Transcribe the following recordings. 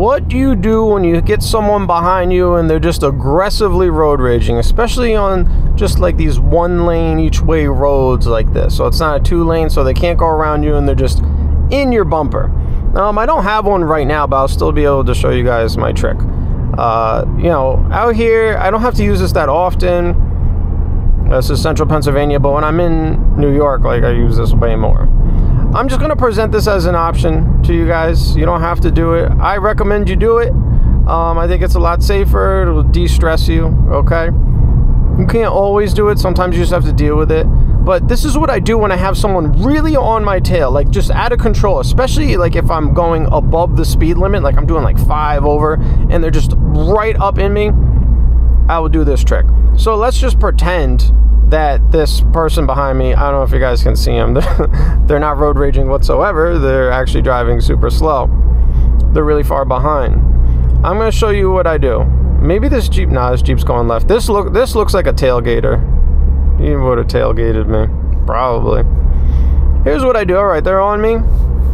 What do you do when you get someone behind you and they're just aggressively road raging, especially on just like these 1 lane each way roads like this? So it's not a 2 lane, so they can't go around you and they're just in your bumper. I don't have one right now, but I'll still be able to show you guys my trick. Out here, I don't have to use this that often. This is central Pennsylvania, but when I'm in New York, like, I use this way more. I'm just going to present this as an option to you guys. You don't have to do it. I recommend you do it. I think it's a lot safer. It'll de-stress you, okay? You can't always do it. Sometimes you just have to deal with it. But this is what I do when I have someone really on my tail, like just out of control, especially like if I'm going above the speed limit, like I'm doing like 5 over and they're just right up in me. I will do this trick. So let's just pretend that this person behind me, I don't know if you guys can see them, they're not road raging whatsoever. They're actually driving super slow. They're really far behind. I'm going to show you what I do. Maybe this Jeep, this Jeep's going left. This looks like a tailgater. He would have tailgated me, probably. Here's what I do. All right, they're on me.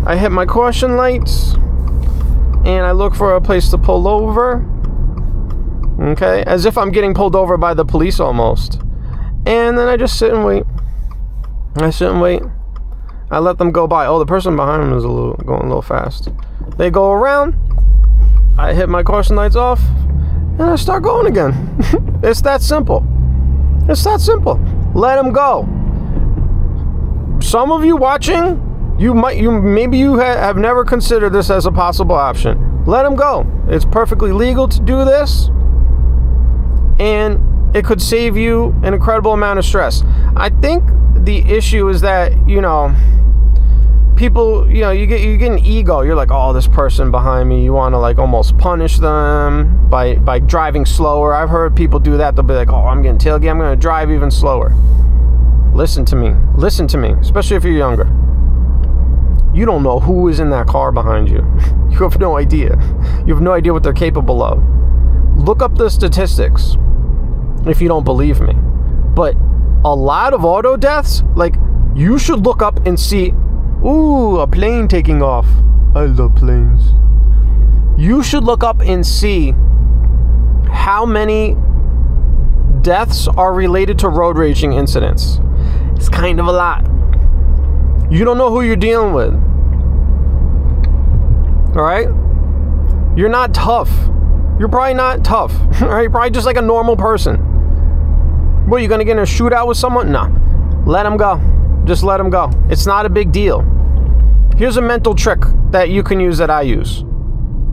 I hit my caution lights and I look for a place to pull over. Okay, as if I'm getting pulled over by the police almost. And then I just sit and wait. I let them go by. Oh, the person behind them is going a little fast. They go around. I hit my caution lights off, and I start going again. It's that simple. Let them go. Some of you watching, maybe you have never considered this as a possible option. Let them go. It's perfectly legal to do this, and it could save you an incredible amount of stress. I think the issue is that, people, you get an ego. You're like, oh, this person behind me, you want to like almost punish them by driving slower. I've heard people do that. They'll be like, oh, I'm getting tailgated, I'm going to drive even slower. Listen to me, especially if you're younger. You don't know who is in that car behind you. You have no idea. You have no idea what they're capable of. Look up the statistics if you don't believe me. But a lot of auto deaths, like, you should look up and see, ooh, a plane taking off. I love planes. You should look up and see how many deaths are related to road raging incidents. It's kind of a lot. You don't know who you're dealing with. All right? You're not tough. You're probably not tough. All right? You're probably just like a normal person. What, you gonna get in a shootout with someone? No. Let them go. Just let them go. It's not a big deal. Here's a mental trick that you can use that I use.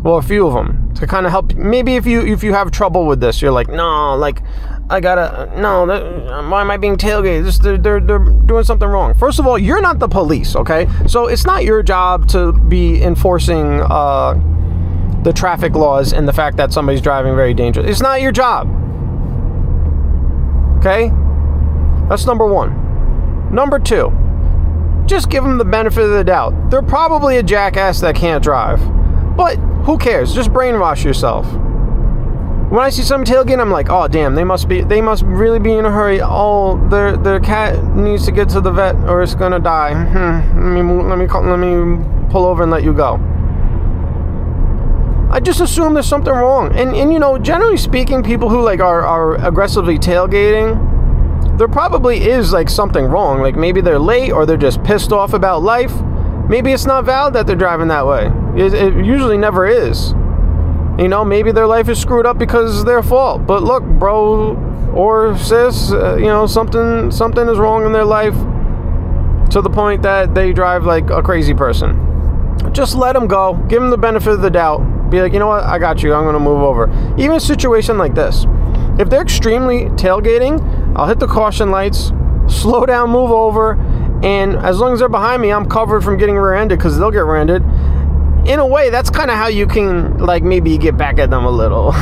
Well, a few of them to kind of help. Maybe if you have trouble with this, you're like, no, like, why am I being tailgated? They're doing something wrong. First of all, you're not the police, okay? So it's not your job to be enforcing the traffic laws and the fact that somebody's driving very dangerous. It's not your job. Okay? That's number one. Number two, just give them the benefit of the doubt. They're probably a jackass that can't drive. But who cares? Just brainwash yourself. When I see some tailgating, I'm like, oh damn, they must really be in a hurry. Oh, their cat needs to get to the vet or it's gonna die. Let me pull over and let you go. I just assume there's something wrong. And generally speaking, people who like are aggressively tailgating, there probably is like something wrong. Like maybe they're late or they're just pissed off about life. Maybe it's not valid that they're driving that way. It usually never is. Maybe their life is screwed up because it's their fault. But look, bro or sis, something is wrong in their life to the point that they drive like a crazy person. Just let them go. Give them the benefit of the doubt. Be like, you know what? I got you. I'm going to move over. Even a situation like this. If they're extremely tailgating, I'll hit the caution lights, slow down, move over, and as long as they're behind me, I'm covered from getting rear-ended because they'll get rear-ended. In a way, that's kind of how you can, like, maybe get back at them a little.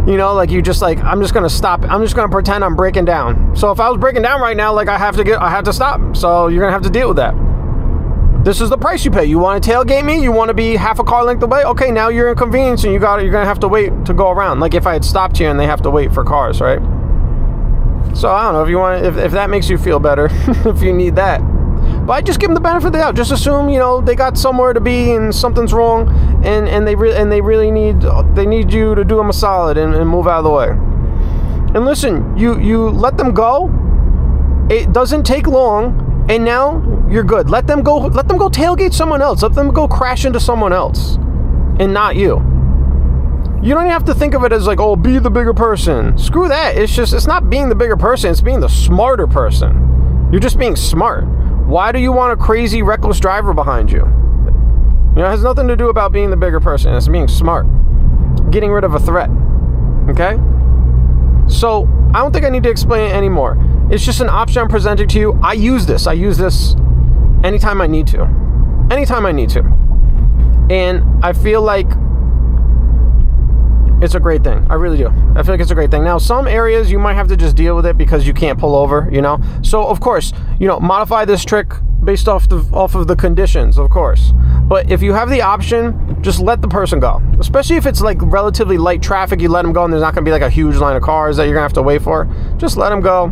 Like you just like, I'm just going to stop. I'm just going to pretend I'm breaking down. So if I was breaking down right now, like I have to stop. So you're going to have to deal with that. This is the price you pay. You want to tailgate me? You want to be half a car length away? Okay, now you're inconvenienced and you're going to have to wait to go around. Like if I had stopped here and they have to wait for cars, right? So I don't know if you want, if that makes you feel better, if you need that. But I just give them the benefit of the doubt. Just assume, you know, they got somewhere to be and something's wrong, and they really need you to do them a solid and move out of the way. And listen, you let them go. It doesn't take long, and now you're good. Let them go tailgate someone else. Let them go crash into someone else, and not you. You don't even have to think of it as like, oh, be the bigger person. Screw that. It's not being the bigger person. It's being the smarter person. You're just being smart. Why do you want a crazy, reckless driver behind you? You know, it has nothing to do about being the bigger person. It's being smart. Getting rid of a threat. Okay? So, I don't think I need to explain it anymore. It's just an option I'm presenting to you. I use this anytime I need to. Anytime I need to. And I feel like it's a great thing. I really do. I feel like it's a great thing. Now, some areas you might have to just deal with it because you can't pull over, you know? So, of course, you know, modify this trick based off of the conditions, of course. But if you have the option, just let the person go. Especially if it's like relatively light traffic, you let them go and there's not going to be like a huge line of cars that you're going to have to wait for. Just let them go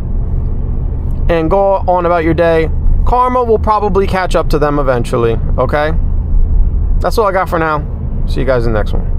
and go on about your day. Karma will probably catch up to them eventually, okay? That's all I got for now. See you guys in the next one.